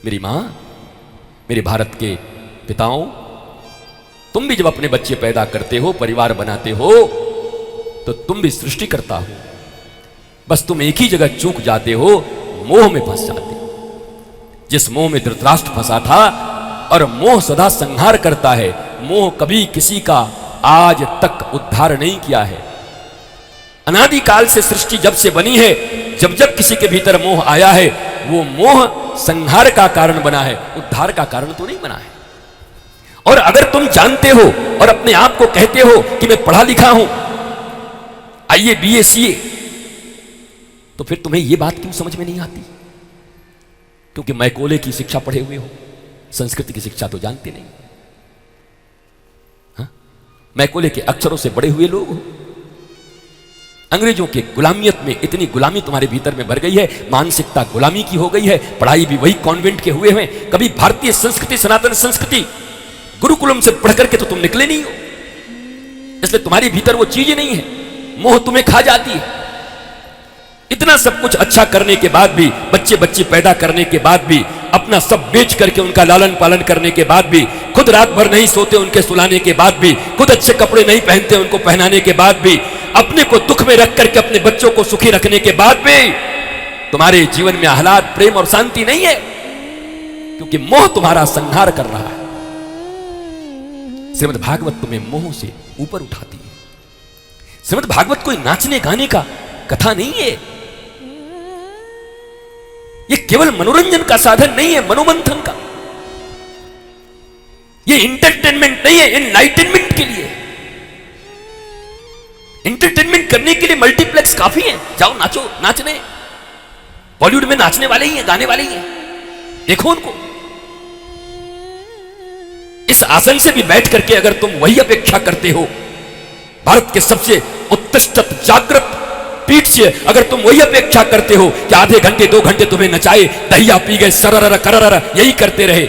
मेरी मां, मेरे भारत के पिताओं, तुम भी जब अपने बच्चे पैदा करते हो, परिवार बनाते हो, तो तुम भी सृष्टि करता हो। बस तुम एक ही जगह चूक जाते हो, मोह में फंस जाते हो। जिस मोह में धृतराष्ट्र फंसा था, और मोह सदा संहार करता है। मोह कभी किसी का आज तक उद्धार नहीं किया है। अनादिकाल से सृष्टि जब से बनी है, जब जब किसी के भीतर मोह आया है, वो मोह संहार का कारण बना है, उद्धार का कारण तो नहीं बना है। और अगर तुम जानते हो और अपने आप को कहते हो कि मैं पढ़ा लिखा हूं, आईए बीए सीए, तो फिर तुम्हें यह बात क्यों समझ में नहीं आती? क्योंकि मैकोले की शिक्षा पढ़े हुए हो, संस्कृत की शिक्षा तो जानते नहीं। हाँ? मैकोले के अक्षरों से बड़े हुए लोग हो। अंग्रेजों के गुलामियत में इतनी गुलामी तुम्हारे भीतर में भर गई है, मानसिकता गुलामी की हो गई है, पढ़ाई भी वही कॉन्वेंट के हुए हैं। कभी भारतीय संस्कृति, सनातन संस्कृति गुरुकुलम से पढ़ करके तो तुम निकले नहीं हो, इसलिए तुम्हारे भीतर वो चीज नहीं है, मोह तुम्हें खा जाती है। इतना सब कुछ अच्छा करने के बाद भी, बच्चे बच्चे पैदा करने के बाद भी, अपना सब बेच करके उनका लालन पालन करने के बाद भी, खुद रात भर नहीं सोते उनके सुलाने के बाद भी, खुद अच्छे कपड़े नहीं पहनते उनको पहनाने के बाद भी, अपने को दुख में रख करके अपने बच्चों को सुखी रखने के बाद भी तुम्हारे जीवन में आह्लाद, प्रेम और शांति नहीं है, क्योंकि मोह तुम्हारा संहार कर रहा है। श्रीमद् भागवत तुम्हें मोह से ऊपर उठाती है। श्रीमद् भागवत कोई नाचने गाने का कथा नहीं है, ये केवल मनोरंजन का साधन नहीं है, मनोमंथन का। ये इंटरटेनमेंट नहीं है, एनलाइटनमेंट के लिए। इंटरटेनमेंट करने के लिए मल्टीप्लेक्स काफी है, जाओ नाचो, नाचने। बॉलीवुड में नाचने वाले ही हैं, गाने वाले ही हैं, देखो उनको। इस आसन से भी बैठ करके अगर तुम वही अपेक्षा करते हो, भारत के सबसे उत्कृष्ट जागृत पीठ से अगर तुम वही अपेक्षा करते हो कि आधे घंटे 2 घंटे तुम्हें नचाए, दहिया पी गए, सरर करर यही करते रहे,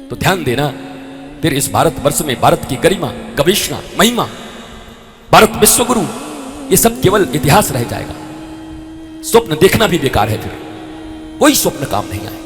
तो ध्यान देना, फिर इस भारतवर्ष में भारत की गरिमा, गवेषणा, महिमा, भारत विश्वगुरु, ये सब केवल इतिहास रह जाएगा। स्वप्न देखना भी बेकार है, फिर कोई स्वप्न काम नहीं आए।